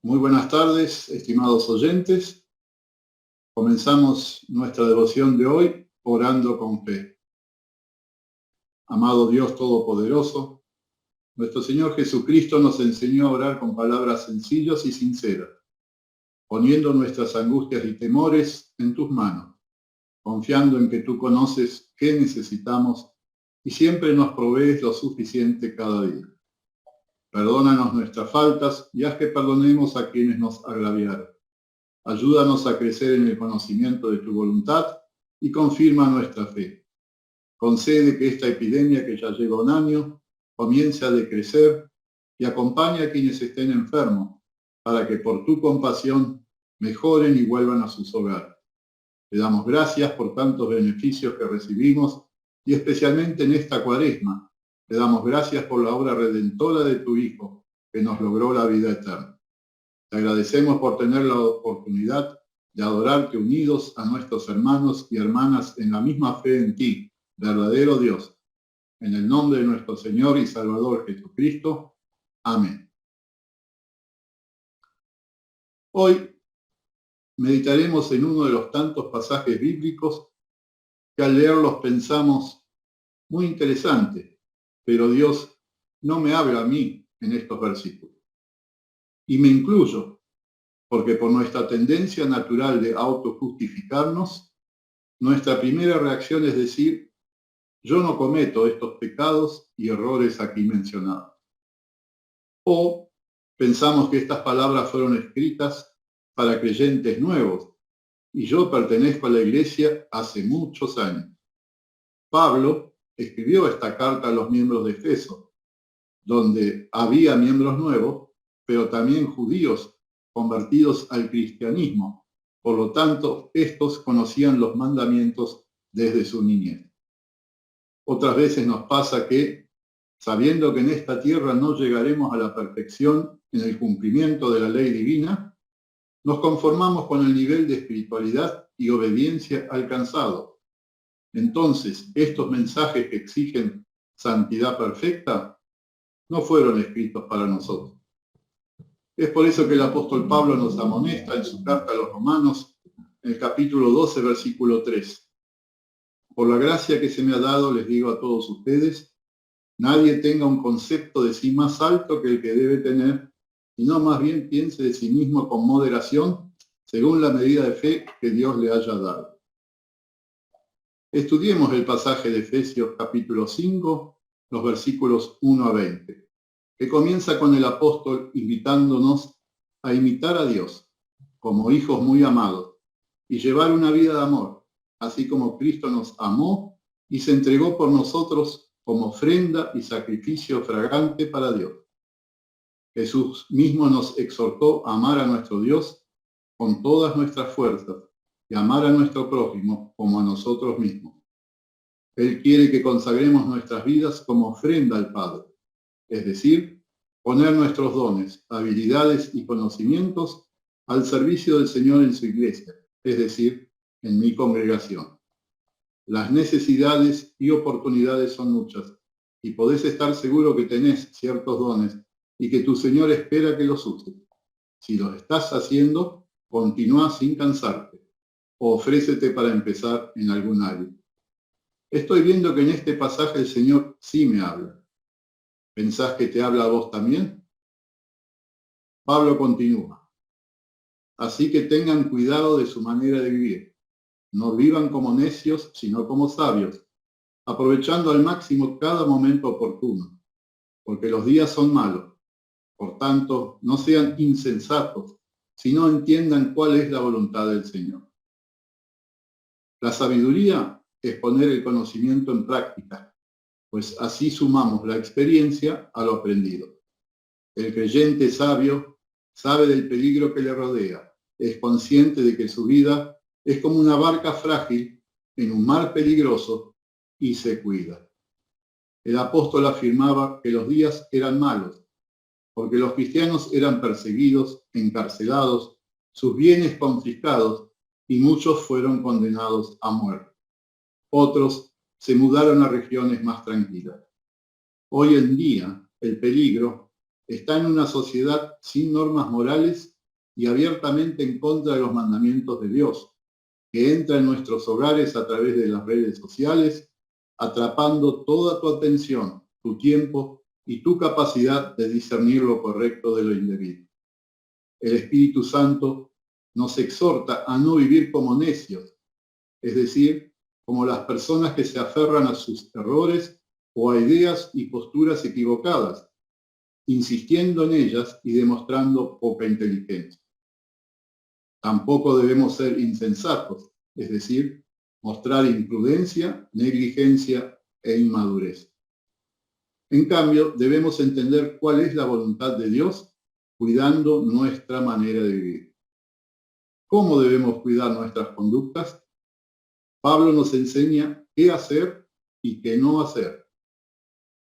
Muy buenas tardes, estimados oyentes. Comenzamos nuestra devoción de hoy orando con fe. Amado Dios Todopoderoso, nuestro Señor Jesucristo nos enseñó a orar con palabras sencillas y sinceras, poniendo nuestras angustias y temores en tus manos, confiando en que tú conoces qué necesitamos y siempre nos provees lo suficiente cada día. Perdónanos nuestras faltas y haz que perdonemos a quienes nos agraviaron. Ayúdanos a crecer en el conocimiento de tu voluntad y confirma nuestra fe. Concede que esta epidemia que ya lleva un año comience a decrecer y acompaña a quienes estén enfermos para que por tu compasión mejoren y vuelvan a sus hogares. Te damos gracias por tantos beneficios que recibimos y especialmente en esta Cuaresma. Te damos gracias por la obra redentora de tu Hijo que nos logró la vida eterna. Te agradecemos por tener la oportunidad de adorarte unidos a nuestros hermanos y hermanas en la misma fe en ti, verdadero Dios. En el nombre de nuestro Señor y Salvador Jesucristo. Amén. Hoy meditaremos en uno de los tantos pasajes bíblicos que al leerlos pensamos muy interesante, pero Dios no me habla a mí en estos versículos. Y me incluyo, porque por nuestra tendencia natural de autojustificarnos, nuestra primera reacción es decir, yo no cometo estos pecados y errores aquí mencionados. O pensamos que estas palabras fueron escritas para creyentes nuevos y yo pertenezco a la iglesia hace muchos años. Pablo escribió esta carta a los miembros de Efeso, donde había miembros nuevos, pero también judíos convertidos al cristianismo. Por lo tanto, estos conocían los mandamientos desde su niñez. Otras veces nos pasa que, sabiendo que en esta tierra no llegaremos a la perfección en el cumplimiento de la ley divina, nos conformamos con el nivel de espiritualidad y obediencia alcanzado. Entonces, estos mensajes que exigen santidad perfecta no fueron escritos para nosotros. Es por eso que el apóstol Pablo nos amonesta en su carta a los Romanos, en el capítulo 12, versículo 3. Por la gracia que se me ha dado, les digo a todos ustedes, nadie tenga un concepto de sí más alto que el que debe tener, sino más bien piense de sí mismo con moderación, según la medida de fe que Dios le haya dado. Estudiemos el pasaje de Efesios capítulo 5, los versículos 1 a 20, que comienza con el apóstol invitándonos a imitar a Dios como hijos muy amados y llevar una vida de amor, así como Cristo nos amó y se entregó por nosotros como ofrenda y sacrificio fragante para Dios. Jesús mismo nos exhortó a amar a nuestro Dios con todas nuestras fuerzas y amar a nuestro prójimo como a nosotros mismos. Él quiere que consagremos nuestras vidas como ofrenda al Padre, es decir, poner nuestros dones, habilidades y conocimientos al servicio del Señor en su iglesia, es decir, en mi congregación. Las necesidades y oportunidades son muchas, y podés estar seguro que tenés ciertos dones y que tu Señor espera que los uses. Si los estás haciendo, continúa sin cansarte, o ofrécete para empezar en algún área. Estoy viendo que en este pasaje el Señor sí me habla. ¿Pensás que te habla a vos también? Pablo continúa. Así que tengan cuidado de su manera de vivir. No vivan como necios, sino como sabios, aprovechando al máximo cada momento oportuno, porque los días son malos. Por tanto, no sean insensatos, sino entiendan cuál es la voluntad del Señor. La sabiduría es poner el conocimiento en práctica, pues así sumamos la experiencia a lo aprendido. El creyente sabio sabe del peligro que le rodea, es consciente de que su vida es como una barca frágil en un mar peligroso y se cuida. El apóstol afirmaba que los días eran malos, porque los cristianos eran perseguidos, encarcelados, sus bienes confiscados y muchos fueron condenados a muerte. Otros se mudaron a regiones más tranquilas. Hoy en día, el peligro está en una sociedad sin normas morales y abiertamente en contra de los mandamientos de Dios, que entra en nuestros hogares a través de las redes sociales, atrapando toda tu atención, tu tiempo y tu capacidad de discernir lo correcto de lo indebido. El Espíritu Santo nos exhorta a no vivir como necios, es decir, como las personas que se aferran a sus errores o a ideas y posturas equivocadas, insistiendo en ellas y demostrando poca inteligencia. Tampoco debemos ser insensatos, es decir, mostrar imprudencia, negligencia e inmadurez. En cambio, debemos entender cuál es la voluntad de Dios, cuidando nuestra manera de vivir. ¿Cómo debemos cuidar nuestras conductas? Pablo nos enseña qué hacer y qué no hacer.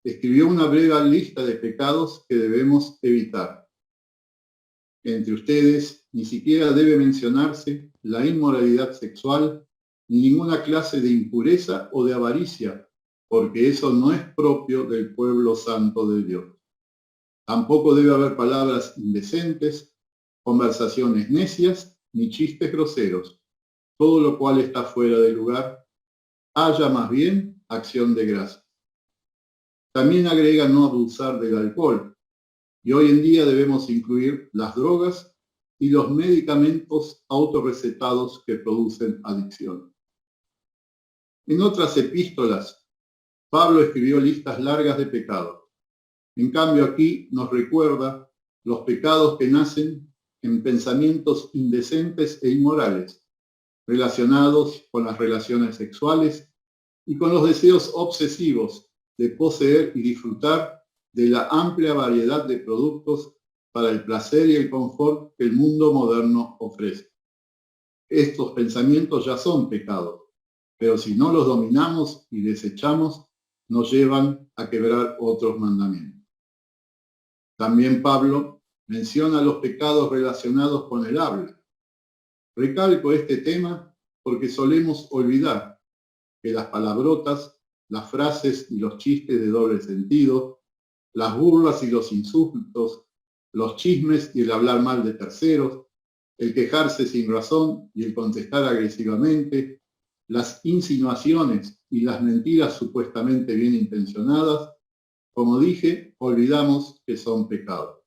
Escribió una breve lista de pecados que debemos evitar. Entre ustedes ni siquiera debe mencionarse la inmoralidad sexual ni ninguna clase de impureza o de avaricia, porque eso no es propio del pueblo santo de Dios. Tampoco debe haber palabras indecentes, conversaciones necias, ni chistes groseros, todo lo cual está fuera de lugar. Haya más bien acción de gracias. También agrega no abusar del alcohol, y hoy en día debemos incluir las drogas y los medicamentos autorrecetados que producen adicción. En otras epístolas, Pablo escribió listas largas de pecados. En cambio, aquí nos recuerda los pecados que nacen en pensamientos indecentes e inmorales, relacionados con las relaciones sexuales y con los deseos obsesivos de poseer y disfrutar de la amplia variedad de productos para el placer y el confort que el mundo moderno ofrece. Estos pensamientos ya son pecados, pero si no los dominamos y desechamos, nos llevan a quebrar otros mandamientos. También Pablo menciona los pecados relacionados con el habla. Recalco este tema porque solemos olvidar que las palabrotas, las frases y los chistes de doble sentido, las burlas y los insultos, los chismes y el hablar mal de terceros, el quejarse sin razón y el contestar agresivamente, las insinuaciones y las mentiras supuestamente bien intencionadas, como dije, olvidamos que son pecados.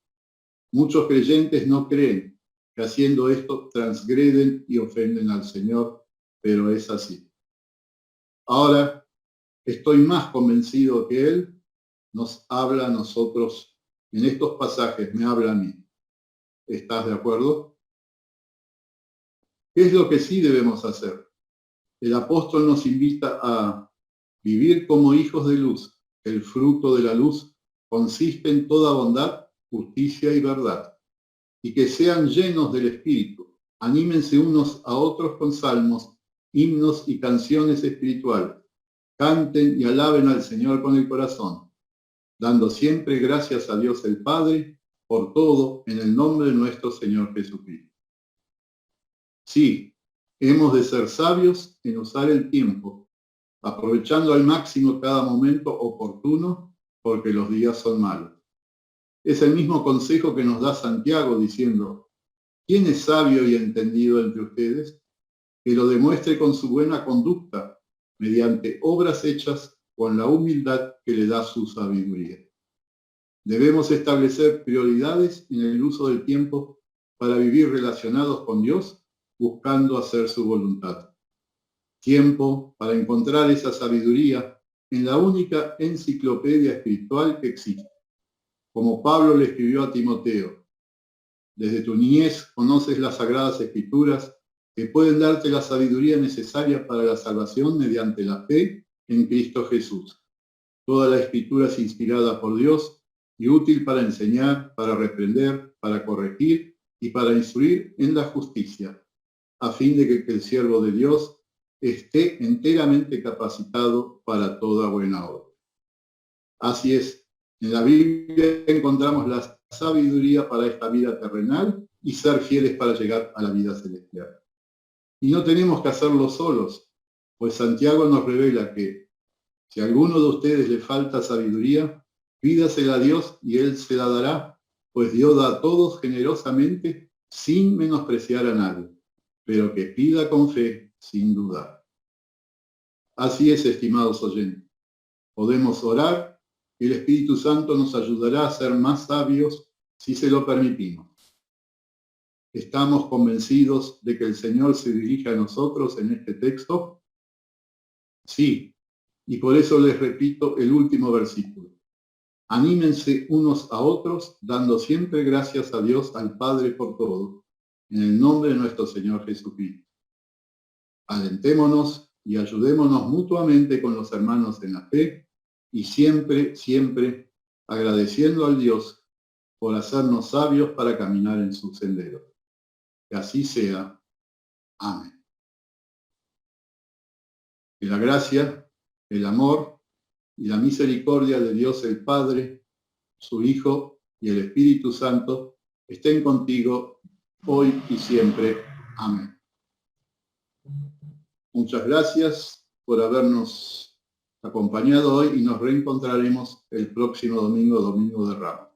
Muchos creyentes no creen que haciendo esto transgreden y ofenden al Señor, pero es así. Ahora estoy más convencido que Él nos habla a nosotros. En estos pasajes me habla a mí. ¿Estás de acuerdo? ¿Qué es lo que sí debemos hacer? El apóstol nos invita a vivir como hijos de luz. El fruto de la luz consiste en toda bondad, justicia y verdad. Y que sean llenos del Espíritu. Anímense unos a otros con salmos, himnos y canciones espirituales. Canten y alaben al Señor con el corazón, dando siempre gracias a Dios el Padre por todo en el nombre de nuestro Señor Jesucristo. Sí, hemos de ser sabios en usar el tiempo, aprovechando al máximo cada momento oportuno, porque los días son malos. Es el mismo consejo que nos da Santiago diciendo, ¿quién es sabio y entendido entre ustedes? Que lo demuestre con su buena conducta, mediante obras hechas con la humildad que le da su sabiduría. Debemos establecer prioridades en el uso del tiempo para vivir relacionados con Dios, buscando hacer su voluntad. Tiempo para encontrar esa sabiduría en la única enciclopedia espiritual que existe. Como Pablo le escribió a Timoteo, desde tu niñez conoces las sagradas escrituras que pueden darte la sabiduría necesaria para la salvación mediante la fe en Cristo Jesús. Toda la escritura es inspirada por Dios y útil para enseñar, para reprender, para corregir y para instruir en la justicia, a fin de que el siervo de Dios esté enteramente capacitado para toda buena obra. Así es, en la Biblia encontramos la sabiduría para esta vida terrenal y ser fieles para llegar a la vida celestial. Y no tenemos que hacerlo solos, pues Santiago nos revela que si a alguno de ustedes le falta sabiduría, pídasela a Dios y Él se la dará, pues Dios da a todos generosamente sin menospreciar a nadie, pero que pida con fe, sin dudar. Así es, estimados oyentes. Podemos orar y el Espíritu Santo nos ayudará a ser más sabios si se lo permitimos. ¿Estamos convencidos de que el Señor se dirige a nosotros en este texto? Sí, y por eso les repito el último versículo. Anímense unos a otros, dando siempre gracias a Dios, al Padre por todo, en el nombre de nuestro Señor Jesucristo. Alentémonos y ayudémonos mutuamente con los hermanos en la fe y siempre, siempre agradeciendo al Dios por hacernos sabios para caminar en sus senderos. Que así sea. Amén. Que la gracia, el amor y la misericordia de Dios el Padre, su Hijo y el Espíritu Santo estén contigo hoy y siempre. Amén. Muchas gracias por habernos acompañado hoy y nos reencontraremos el próximo domingo, Domingo de Ramos.